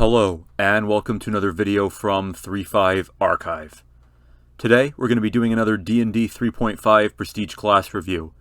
Hello, and welcome to another video from 3.5 Archive. Today, we're going to be doing another D&D 3.5 Prestige class review,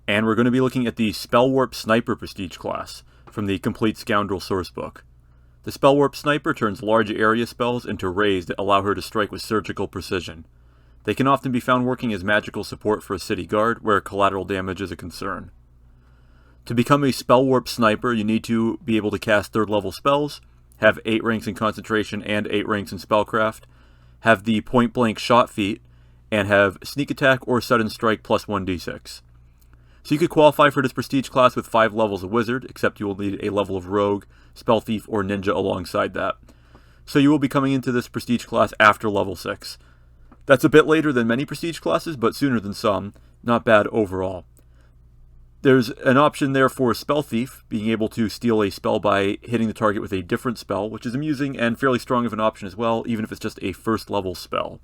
and we're going to be looking at the Spellwarp Sniper Prestige class from the Complete Scoundrel sourcebook. The Spellwarp Sniper turns large area spells into rays that allow her to strike with surgical precision. They can often be found working as magical support for a city guard, where collateral damage is a concern. To become a Spellwarp Sniper, you need to be able to cast 3rd level spells, have 8 ranks in concentration and 8 ranks in spellcraft, have the point blank shot feat, and have sneak attack or sudden strike plus 1d6. So you could qualify for this prestige class with 5 levels of wizard, except you will need a level of rogue, spell thief, or ninja alongside that. So you will be coming into this prestige class after level 6. That's a bit later than many prestige classes, but sooner than some. Not bad overall. There's an option there for Spell Thief, being able to steal a spell by hitting the target with a different spell, which is amusing and fairly strong of an option as well, even if it's just a 1st level spell.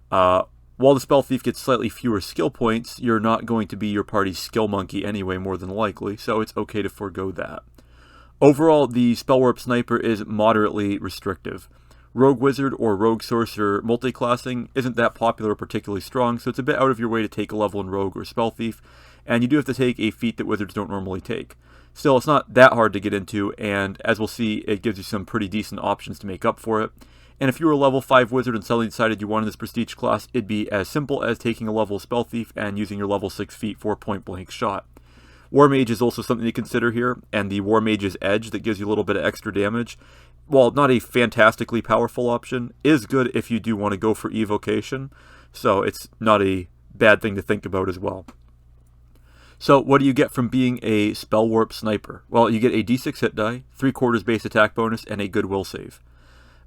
While the Spell Thief gets slightly fewer skill points, you're not going to be your party's skill monkey anyway, more than likely, so it's okay to forego that. Overall, the Spellwarp Sniper is moderately restrictive. Rogue Wizard or Rogue Sorcerer multiclassing isn't that popular or particularly strong, so it's a bit out of your way to take a level in Rogue or Spell Thief, and you do have to take a feat that Wizards don't normally take. Still, it's not that hard to get into, and as we'll see, it gives you some pretty decent options to make up for it. And if you were a level 5 Wizard and suddenly decided you wanted this Prestige class, it'd be as simple as taking a level Spell Thief and using your level 6 feat for point blank shot. War Mage is also something to consider here, and the War Mage's Edge that gives you a little bit of extra damage, while not a fantastically powerful option, is good if you do want to go for evocation, so it's not a bad thing to think about as well. So what do you get from being a Spellwarp Sniper? Well, you get a d6 hit die, 3/4 base attack bonus, and a good will save.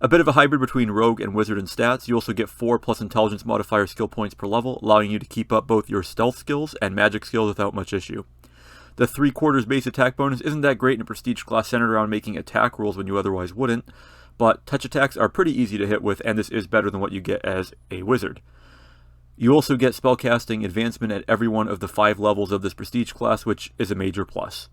A bit of a hybrid between Rogue and Wizard in stats. You also get 4 plus Intelligence modifier skill points per level, allowing you to keep up both your stealth skills and magic skills without much issue. The 3/4 base attack bonus isn't that great in a prestige class centered around making attack rolls when you otherwise wouldn't, but touch attacks are pretty easy to hit with, and this is better than what you get as a Wizard. You also get spellcasting advancement at every one of the 5 levels of this prestige class, which is a major plus.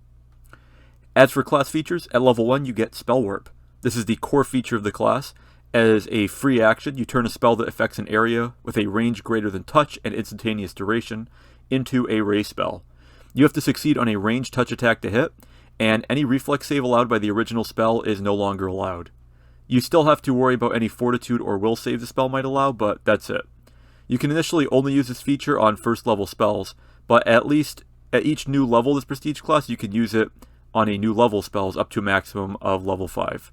As for class features, at level 1 you get Spellwarp. This is the core feature of the class. As a free action, you turn a spell that affects an area with a range greater than touch and instantaneous duration into a ray spell. You have to succeed on a ranged touch attack to hit, and any reflex save allowed by the original spell is no longer allowed. You still have to worry about any fortitude or will save the spell might allow, but that's it. You can initially only use this feature on 1st level spells, but at least at each new level of this prestige class, you can use it on a new level spells up to a maximum of level 5.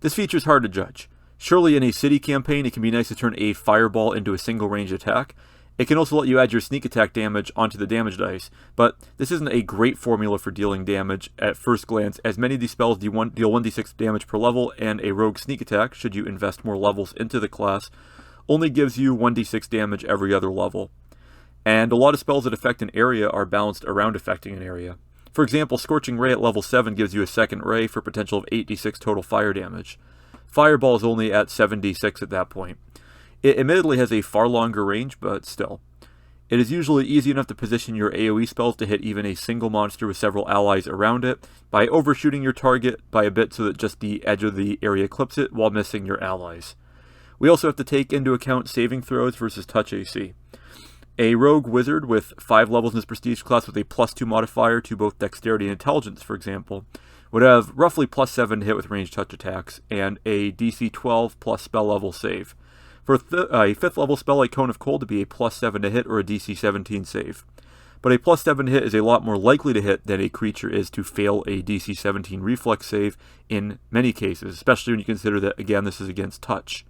This feature is hard to judge. Surely in a city campaign, it can be nice to turn a fireball into a single range attack. It can also let you add your sneak attack damage onto the damage dice, but this isn't a great formula for dealing damage at first glance, as many of these spells deal 1d6 damage per level, and a rogue sneak attack, should you invest more levels into the class, only gives you 1d6 damage every other level. And a lot of spells that affect an area are balanced around affecting an area. For example, Scorching Ray at level 7 gives you a 2nd ray for a potential of 8d6 total fire damage. Fireball is only at 7d6 at that point. It admittedly has a far longer range, but still. It is usually easy enough to position your AoE spells to hit even a single monster with several allies around it by overshooting your target by a bit so that just the edge of the area clips it while missing your allies. We also have to take into account saving throws versus touch AC. A rogue wizard with 5 levels in this prestige class with a +2 modifier to both dexterity and intelligence, for example, would have roughly +7 to hit with ranged touch attacks, and a DC 12 plus spell level save. For a 5th level spell like Cone of Cold to be a +7 to hit or a DC 17 save. But a +7 to hit is a lot more likely to hit than a creature is to fail a DC 17 reflex save in many cases, especially when you consider that, again, this is against touch.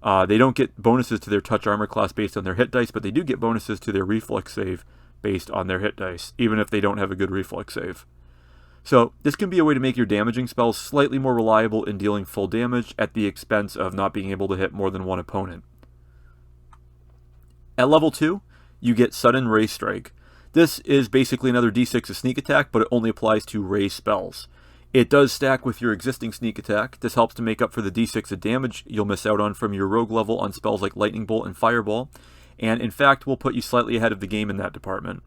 They don't get bonuses to their touch armor class based on their hit dice, but they do get bonuses to their reflex save based on their hit dice, even if they don't have a good reflex save. So this can be a way to make your damaging spells slightly more reliable in dealing full damage at the expense of not being able to hit more than one opponent. At level 2, you get Sudden Ray Strike. This is basically another d6 of sneak attack, but it only applies to ray spells. It does stack with your existing sneak attack. This helps to make up for the d6 of damage you'll miss out on from your rogue level on spells like Lightning Bolt and Fireball, and in fact will put you slightly ahead of the game in that department.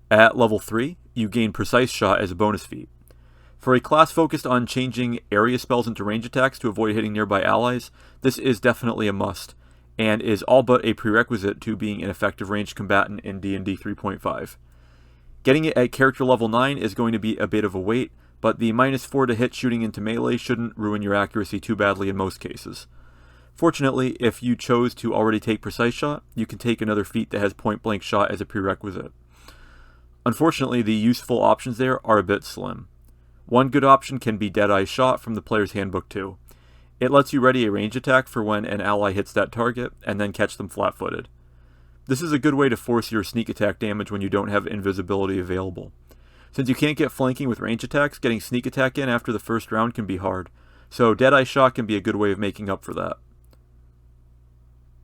At level 3, you gain Precise Shot as a bonus feat. For a class focused on changing area spells into range attacks to avoid hitting nearby allies, this is definitely a must, and is all but a prerequisite to being an effective ranged combatant in D&D 3.5. Getting it at character level 9 is going to be a bit of a wait, but the -4 to hit shooting into melee shouldn't ruin your accuracy too badly in most cases. Fortunately, if you chose to already take Precise Shot, you can take another feat that has point blank shot as a prerequisite. Unfortunately, the useful options there are a bit slim. One good option can be Deadeye Shot from the player's handbook too. It lets you ready a range attack for when an ally hits that target, and then catch them flat-footed. This is a good way to force your sneak attack damage when you don't have invisibility available. Since you can't get flanking with range attacks, getting sneak attack in after the first round can be hard, so Deadeye Shot can be a good way of making up for that.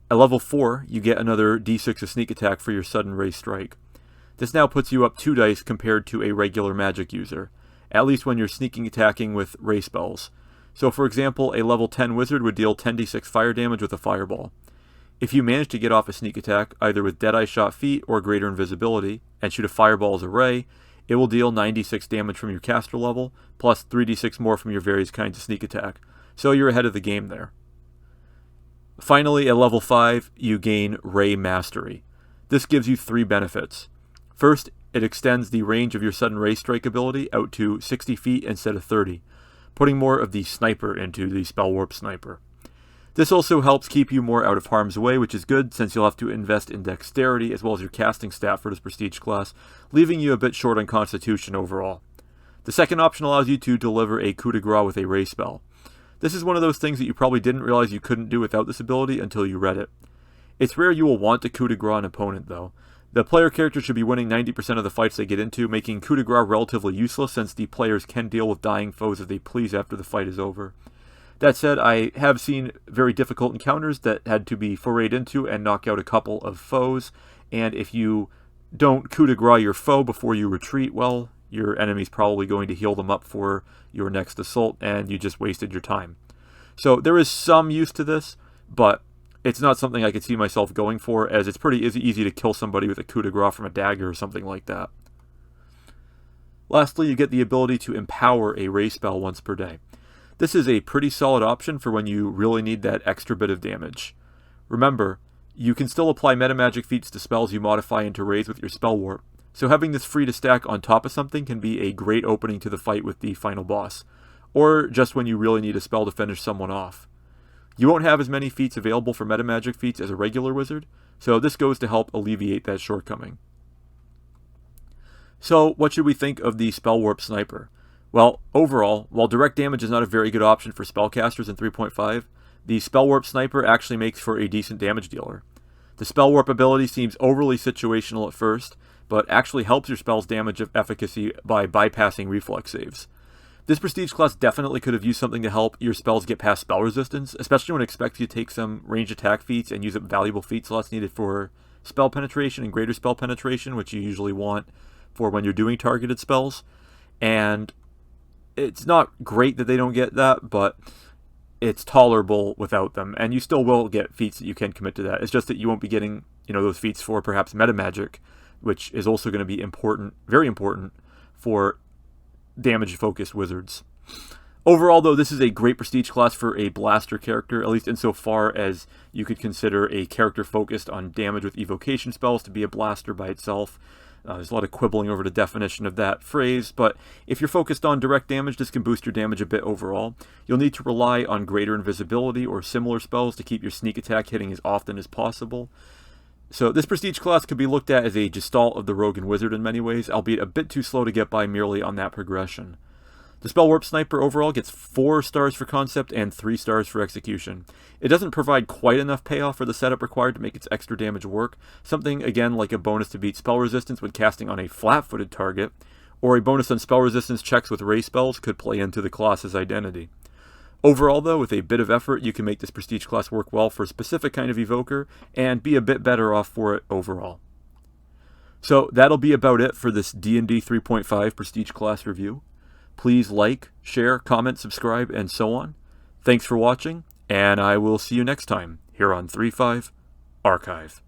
At level 4, you get another d6 of sneak attack for your sudden ray strike. This now puts you up 2 dice compared to a regular magic user, at least when you're sneaking attacking with ray spells. So for example, a level 10 wizard would deal 10d6 fire damage with a fireball. If you manage to get off a sneak attack, either with Deadeye Shot feat or greater invisibility, and shoot a fireball as a ray, it will deal 96 damage from your caster level, plus 3d6 more from your various kinds of sneak attack, so you're ahead of the game there. Finally, at level 5, you gain Ray Mastery. This gives you 3 benefits. First, it extends the range of your sudden ray strike ability out to 60 feet instead of 30, putting more of the sniper into the Spellwarp Sniper. This also helps keep you more out of harm's way, which is good since you'll have to invest in dexterity as well as your casting stat for this prestige class, leaving you a bit short on constitution overall. The second option allows you to deliver a coup de grace with a ray spell. This is one of those things that you probably didn't realize you couldn't do without this ability until you read it. It's rare you will want to coup de grace an opponent though. The player character should be winning 90% of the fights they get into, making coup de grace relatively useless since the players can deal with dying foes as they please after the fight is over. That said, I have seen very difficult encounters that had to be forayed into and knock out a couple of foes, and if you don't coup de grace your foe before you retreat, well, your enemy's probably going to heal them up for your next assault, and you just wasted your time. So there is some use to this, but it's not something I could see myself going for, as it's pretty easy to kill somebody with a coup de grace from a dagger or something like that. Lastly, you get the ability to empower a ray spell once per day. This is a pretty solid option for when you really need that extra bit of damage. Remember, you can still apply metamagic feats to spells you modify into rays with your Spellwarp, so having this free to stack on top of something can be a great opening to the fight with the final boss, or just when you really need a spell to finish someone off. You won't have as many feats available for metamagic feats as a regular wizard, so this goes to help alleviate that shortcoming. So, what should we think of the Spellwarp Sniper? Well, overall, while direct damage is not a very good option for spellcasters in 3.5, the Spellwarp Sniper actually makes for a decent damage dealer. The Spellwarp ability seems overly situational at first, but actually helps your spell's damage efficacy by bypassing reflex saves. This prestige class definitely could have used something to help your spells get past spell resistance, especially when it expects you to take some range attack feats and use up valuable feat slots needed for spell penetration and greater spell penetration, which you usually want for when you're doing targeted spells. And it's not great that they don't get that, but it's tolerable without them, and you still will get feats that you can commit to that. It's just that you won't be getting, those feats for perhaps metamagic, which is also going to be important, very important, for damage-focused wizards. Overall, though, this is a great prestige class for a blaster character, at least insofar as you could consider a character focused on damage with evocation spells to be a blaster by itself. There's a lot of quibbling over the definition of that phrase, but if you're focused on direct damage, this can boost your damage a bit overall. You'll need to rely on greater invisibility or similar spells to keep your sneak attack hitting as often as possible. So this prestige class could be looked at as a gestalt of the rogue and wizard in many ways, albeit a bit too slow to get by merely on that progression. The Spellwarp Sniper overall gets 4 stars for concept and 3 stars for execution. It doesn't provide quite enough payoff for the setup required to make its extra damage work, something again like a bonus to beat spell resistance when casting on a flat-footed target, or a bonus on spell resistance checks with ray spells could play into the class's identity. Overall though, with a bit of effort, you can make this prestige class work well for a specific kind of evoker, and be a bit better off for it overall. So that'll be about it for this D&D 3.5 prestige class review. Please like, share, comment, subscribe, and so on. Thanks for watching, and I will see you next time here on 3.5 Archive.